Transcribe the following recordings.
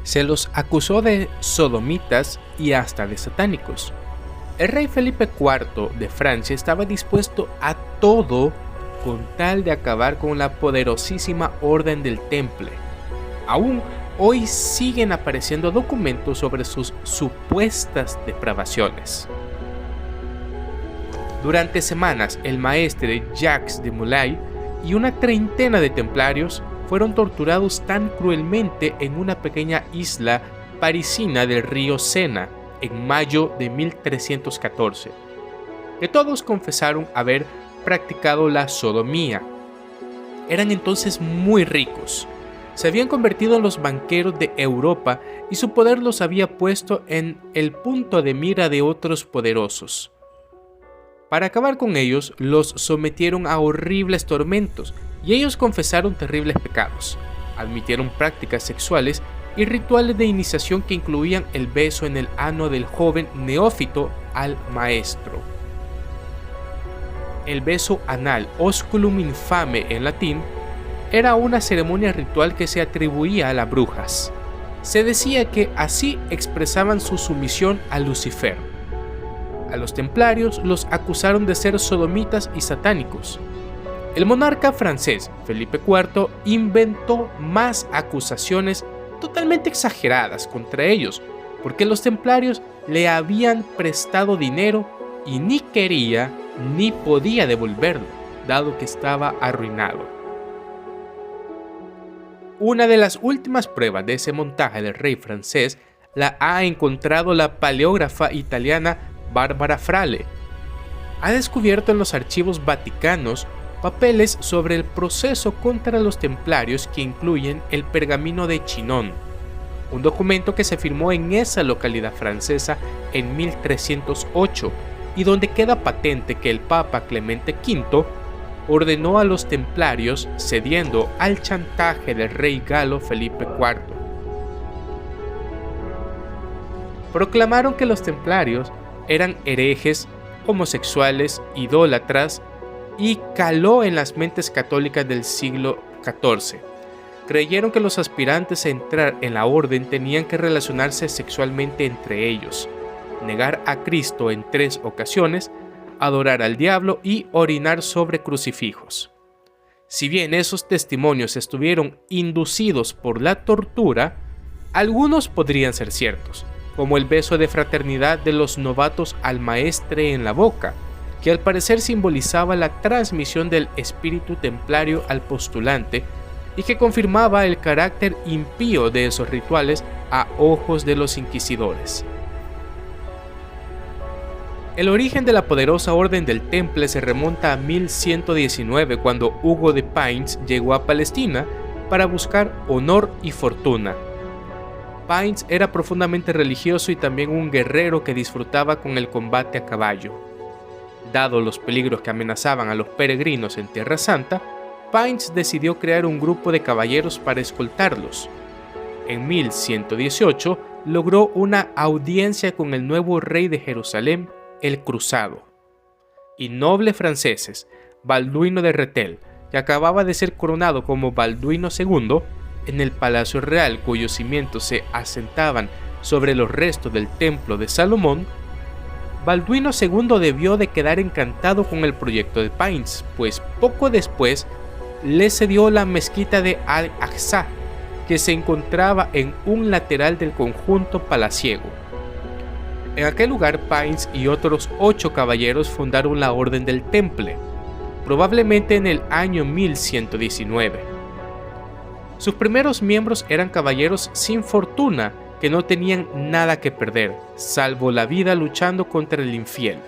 Se los acusó de sodomitas y hasta de satánicos. El rey Felipe IV de Francia estaba dispuesto a todo con tal de acabar con la poderosísima Orden del Temple. Aún hoy siguen apareciendo documentos sobre sus supuestas depravaciones. Durante semanas, el maestre Jacques de Molay y una treintena de templarios fueron torturados tan cruelmente en una pequeña isla parisina del río Sena en mayo de 1314, que todos confesaron haber practicado la sodomía. Eran entonces muy ricos, se habían convertido en los banqueros de Europa y su poder los había puesto en el punto de mira de otros poderosos. Para acabar con ellos, los sometieron a horribles tormentos y ellos confesaron terribles pecados, admitieron prácticas sexuales y rituales de iniciación que incluían el beso en el ano del joven neófito al maestro. El beso anal, osculum infame en latín, era una ceremonia ritual que se atribuía a las brujas. Se decía que así expresaban su sumisión a Lucifer. A los templarios los acusaron de ser sodomitas y satánicos. El monarca francés, Felipe IV, inventó más acusaciones totalmente exageradas contra ellos, porque los templarios le habían prestado dinero y ni quería ni podía devolverlo, dado que estaba arruinado. Una de las últimas pruebas de ese montaje del rey francés la ha encontrado la paleógrafa italiana Barbara Frale. Ha descubierto en los archivos vaticanos papeles sobre el proceso contra los templarios que incluyen el pergamino de Chinon, un documento que se firmó en esa localidad francesa en 1308 y donde queda patente que el Papa Clemente V ordenó a los templarios cediendo al chantaje del rey galo Felipe IV. Proclamaron que los templarios eran herejes, homosexuales, idólatras y caló en las mentes católicas del siglo XIV. Creyeron que los aspirantes a entrar en la orden tenían que relacionarse sexualmente entre ellos, negar a Cristo en 3 ocasiones, adorar al diablo y orinar sobre crucifijos. Si bien esos testimonios estuvieron inducidos por la tortura, algunos podrían ser ciertos, como el beso de fraternidad de los novatos al maestre en la boca, que al parecer simbolizaba la transmisión del espíritu templario al postulante y que confirmaba el carácter impío de esos rituales a ojos de los inquisidores. El origen de la poderosa Orden del Temple se remonta a 1119, cuando Hugo de Payns llegó a Palestina para buscar honor y fortuna. Payns era profundamente religioso y también un guerrero que disfrutaba con el combate a caballo. Dado los peligros que amenazaban a los peregrinos en Tierra Santa, Payns decidió crear un grupo de caballeros para escoltarlos. En 1118 logró una audiencia con el nuevo rey de Jerusalén, el Cruzado, y nobles franceses, Balduino de Rethel, que acababa de ser coronado como Balduino II, en el Palacio Real, cuyos cimientos se asentaban sobre los restos del Templo de Salomón. Balduino II debió de quedar encantado con el proyecto de Payns, pues poco después le cedió la mezquita de Al-Aqsa, que se encontraba en un lateral del conjunto palaciego. En aquel lugar, Payns y otros 8 caballeros fundaron la Orden del Temple, probablemente en el año 1119. Sus primeros miembros eran caballeros sin fortuna que no tenían nada que perder, salvo la vida luchando contra el infiel.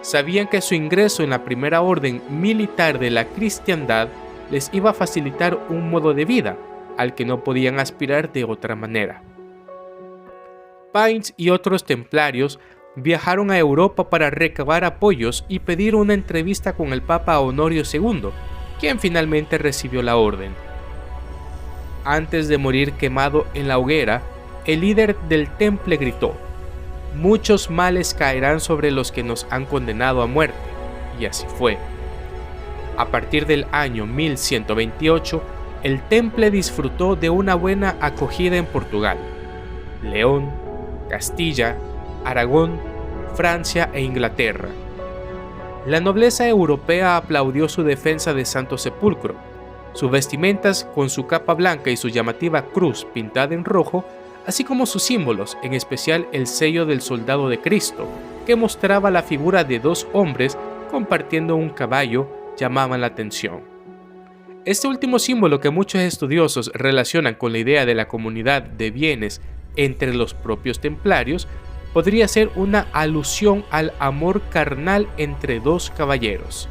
Sabían que su ingreso en la primera orden militar de la cristiandad les iba a facilitar un modo de vida al que no podían aspirar de otra manera. Payns y otros templarios viajaron a Europa para recabar apoyos y pedir una entrevista con el Papa Honorio II, quien finalmente recibió la orden. Antes de morir quemado en la hoguera, el líder del Temple gritó: «Muchos males caerán sobre los que nos han condenado a muerte», y así fue. A partir del año 1128, el temple disfrutó de una buena acogida en Portugal, León, Castilla, Aragón, Francia e Inglaterra. La nobleza europea aplaudió su defensa de Santo Sepulcro. Sus vestimentas, con su capa blanca y su llamativa cruz pintada en rojo, así como sus símbolos, en especial el sello del soldado de Cristo, que mostraba la figura de dos hombres compartiendo un caballo, llamaban la atención. Este último símbolo, que muchos estudiosos relacionan con la idea de la comunidad de bienes entre los propios templarios, podría ser una alusión al amor carnal entre dos caballeros.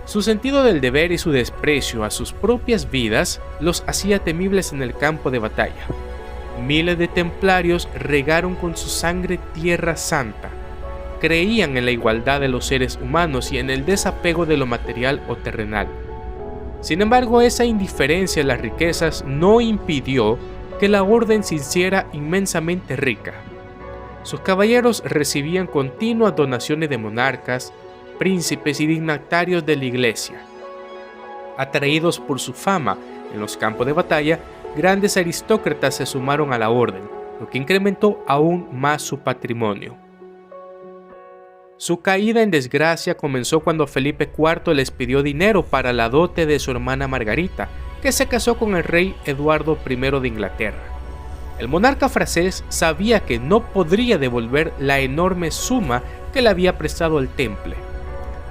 Su sentido del deber y su desprecio a sus propias vidas los hacía temibles en el campo de batalla. Miles de templarios regaron con su sangre Tierra Santa. Creían en la igualdad de los seres humanos y en el desapego de lo material o terrenal. Sin embargo, esa indiferencia a las riquezas no impidió que la orden se hiciera inmensamente rica. Sus caballeros recibían continuas donaciones de monarcas, príncipes y dignatarios de la iglesia. Atraídos por su fama en los campos de batalla, grandes aristócratas se sumaron a la orden, lo que incrementó aún más su patrimonio. Su caída en desgracia comenzó cuando Felipe IV les pidió dinero para la dote de su hermana Margarita, que se casó con el rey Eduardo I de Inglaterra. El monarca francés sabía que no podría devolver la enorme suma que le había prestado el temple.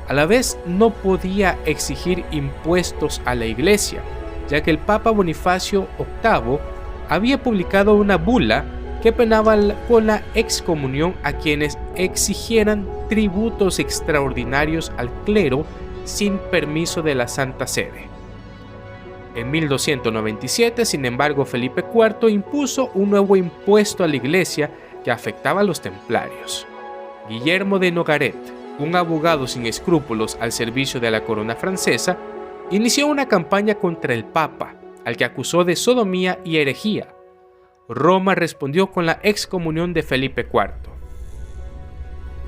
A la vez, no podía exigir impuestos a la iglesia, ya que el Papa Bonifacio VIII había publicado una bula que penaba con la excomunión a quienes exigieran tributos extraordinarios al clero sin permiso de la Santa Sede. En 1297, sin embargo, Felipe IV impuso un nuevo impuesto a la iglesia que afectaba a los templarios. Guillermo de Nogaret, un abogado sin escrúpulos al servicio de la corona francesa, inició una campaña contra el Papa, al que acusó de sodomía y herejía. Roma respondió con la excomunión de Felipe IV.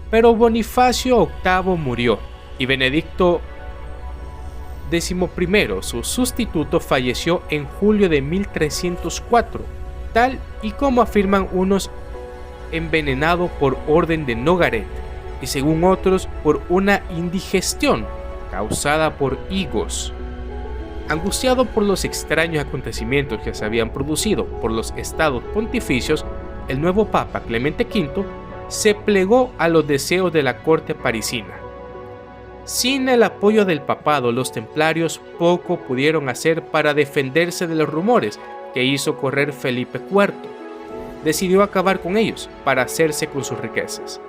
Pero Bonifacio VIII murió y Benedicto XI, su sustituto, falleció en julio de 1304, tal y como afirman unos, envenenado por orden de Nogaret y según otros por una indigestión causada por higos. Angustiado por los extraños acontecimientos que se habían producido por los estados pontificios, el nuevo Papa Clemente V se plegó a los deseos de la corte parisina. Sin el apoyo del papado, los templarios poco pudieron hacer para defenderse de los rumores que hizo correr Felipe IV. Decidió acabar con ellos para hacerse con sus riquezas.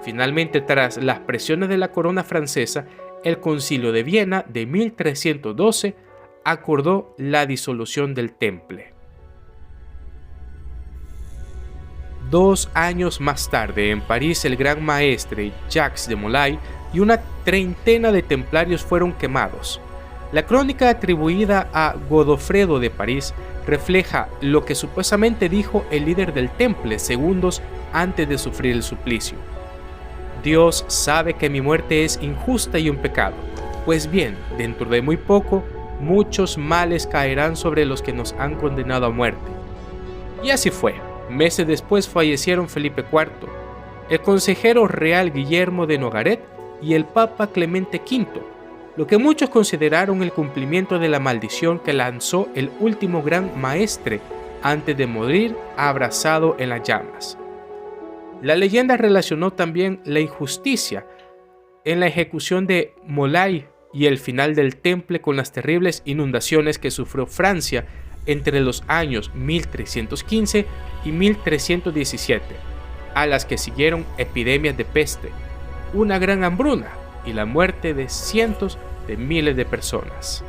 Finalmente, tras las presiones de la corona francesa, el Concilio de Viena de 1312 acordó la disolución del temple. 2 años más tarde, en París, el gran maestre Jacques de Molay y una treintena de templarios fueron quemados. La crónica atribuida a Godofredo de París refleja lo que supuestamente dijo el líder del temple segundos antes de sufrir el suplicio. Dios sabe que mi muerte es injusta y un pecado. Pues bien, dentro de muy poco, muchos males caerán sobre los que nos han condenado a muerte. Y así fue. Meses después fallecieron Felipe IV, el consejero real Guillermo de Nogaret y el Papa Clemente V, lo que muchos consideraron el cumplimiento de la maldición que lanzó el último gran maestre antes de morir abrazado en las llamas. La leyenda relacionó también la injusticia en la ejecución de Molay y el final del temple con las terribles inundaciones que sufrió Francia entre los años 1315 y 1317, a las que siguieron epidemias de peste, una gran hambruna y la muerte de cientos de miles de personas.